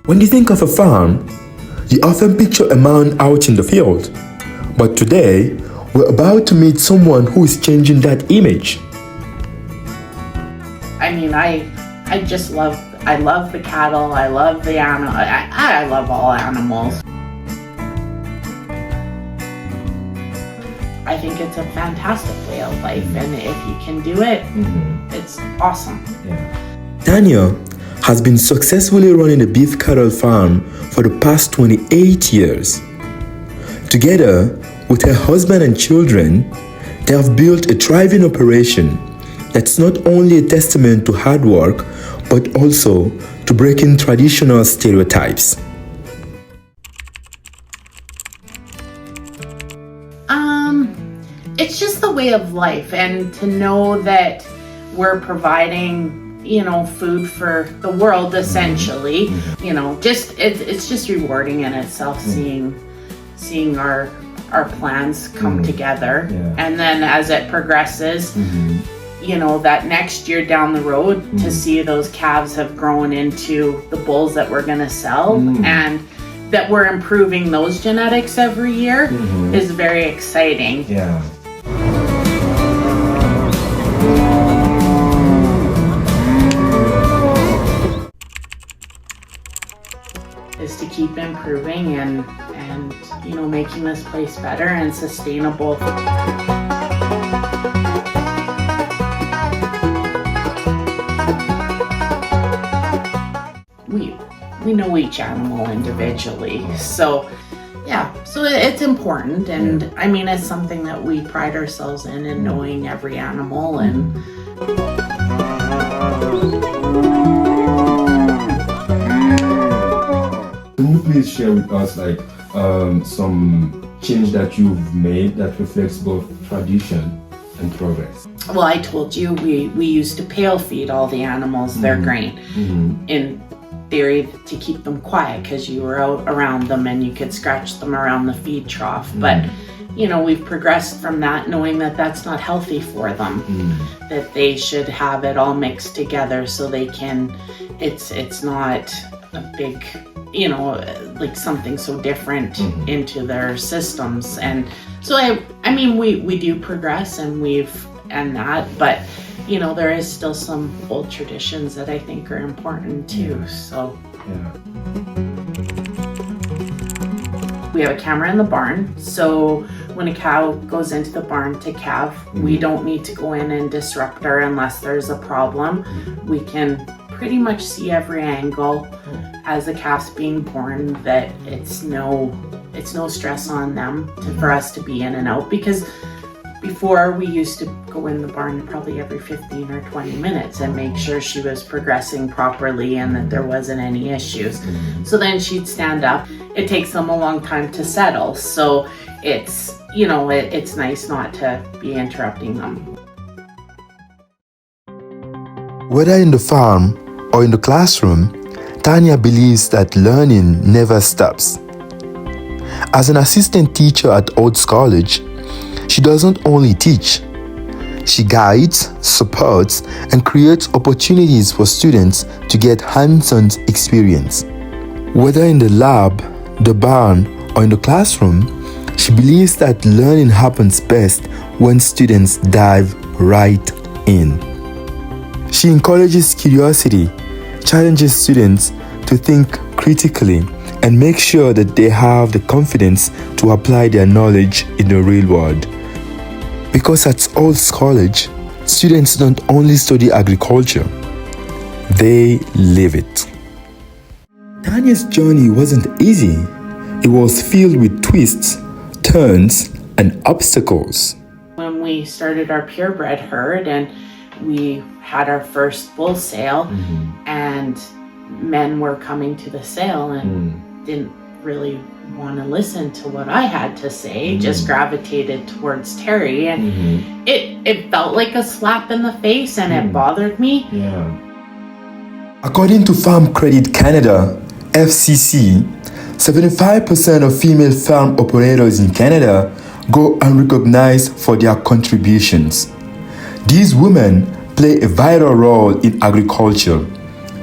When you think of a farm, you often picture a man out in the field. But today, we're about to meet someone who is changing that image. I mean, I just love the cattle, I love the animal, I love all animals. I think it's a fantastic way of life, and if you can do it, it's awesome. Yeah. Tanya has been successfully running a beef cattle farm for the past 28 years. Together with her husband and children, they have built a thriving operation that's not only a testament to hard work, but also to breaking traditional stereotypes. It's just the way of life, and to know that we're providing, food for the world essentially, it's just rewarding in itself seeing our plans come together. Yeah. And then as it progresses, that next year down the road to see those calves have grown into the bulls that we're going to sell and that we're improving those genetics every year is very exciting. Yeah. Is to keep improving and making this place better and sustainable. We know each animal individually, so it's important, and I mean it's something that we pride ourselves in knowing every animal. And can you please share with us some change that you've made that reflects both tradition and progress? Well, I told you we used to pail feed all the animals their grain. In theory, to keep them quiet, because you were out around them and you could scratch them around the feed trough. But we've progressed from that, knowing that that's not healthy for them, that they should have it all mixed together so they can, it's not a big, like something so different into their systems. And so I mean we do progress, but there is still some old traditions that I think are important too. So we have a camera in the barn, so when a cow goes into the barn to calve, we don't need to go in and disrupt her unless there's a problem. We can pretty much see every angle as the calf's being born, that it's no stress on them for us to be in and out, because before we used to go in the barn probably every 15 or 20 minutes and make sure she was progressing properly and that there wasn't any issues. So then she'd stand up. It takes them a long time to settle, so it's it's nice not to be interrupting them. Whether in the farm or in the classroom, Tanya believes that learning never stops. As an assistant teacher at Oates College, she doesn't only teach. She guides, supports, and creates opportunities for students to get hands-on experience. Whether in the lab, the barn, or in the classroom, she believes that learning happens best when students dive right in. She encourages curiosity, challenges students to think critically, and makes sure that they have the confidence to apply their knowledge in the real world. Because at Oates College, students don't only study agriculture, they live it. Tanya's journey wasn't easy. It was filled with twists, turns, and obstacles. When we started our purebred herd and we had our first bull sale, and men were coming to the sale and didn't really want to listen to what I had to say, just gravitated towards Terry, and it felt like a slap in the face, and it bothered me. According to Farm Credit Canada, FCC, 75% of female farm operators in Canada go unrecognized for their contributions. These women play a vital role in agriculture,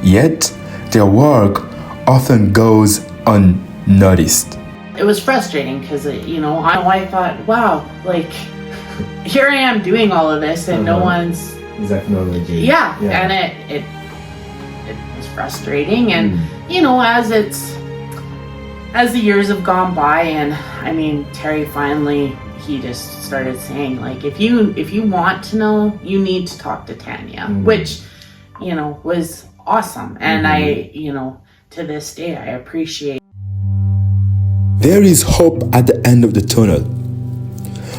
yet their work often goes unnoticed. It was frustrating because, I thought, wow, like, here I am doing all of this and no one's... Is acknowledging. Yeah, and it was frustrating. And, as the years have gone by, and, Terry finally, he just started saying, like, if you want to know, you need to talk to Tanya, which, was awesome. And I, to this day, I appreciate. There is hope at the end of the tunnel.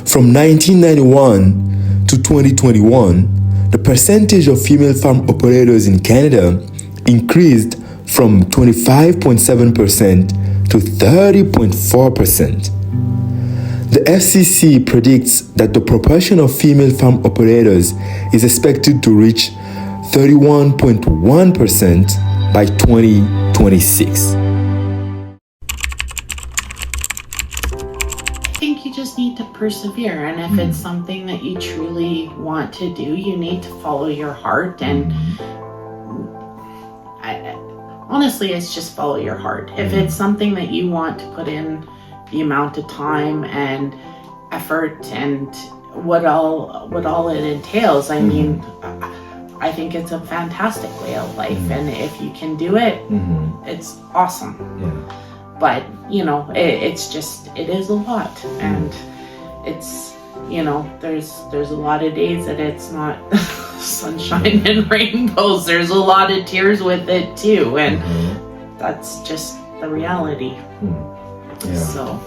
From 1991 to 2021, the percentage of female farm operators in Canada increased from 25.7% to 30.4%. The FCC predicts that the proportion of female farm operators is expected to reach 31.1% by 2026. I think you just need to persevere, and if it's something that you truly want to do, you need to follow your heart. And honestly, it's just follow your heart. If it's something that you want to put in the amount of time and effort and what all it entails, I think it's a fantastic way of life. And if you can do it, it's awesome. Yeah. But, it is a lot. And it's, there's a lot of days that it's not sunshine and rainbows. There's a lot of tears with it too. And that's just the reality. So,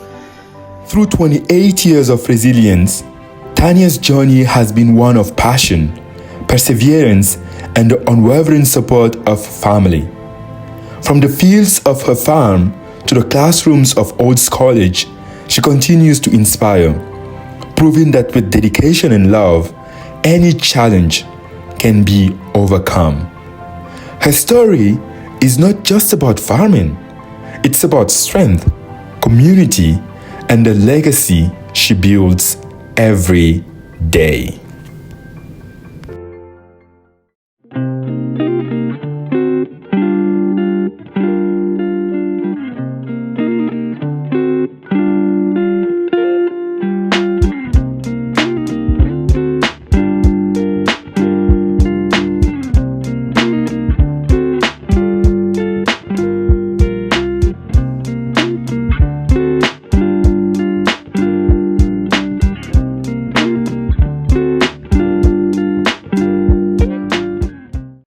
through 28 years of resilience, Tanya's journey has been one of passion, perseverance, and the unwavering support of family. From the fields of her farm to the classrooms of Olds College, she continues to inspire, proving that with dedication and love, any challenge can be overcome. Her story is not just about farming, it's about strength, community, and the legacy she builds every day.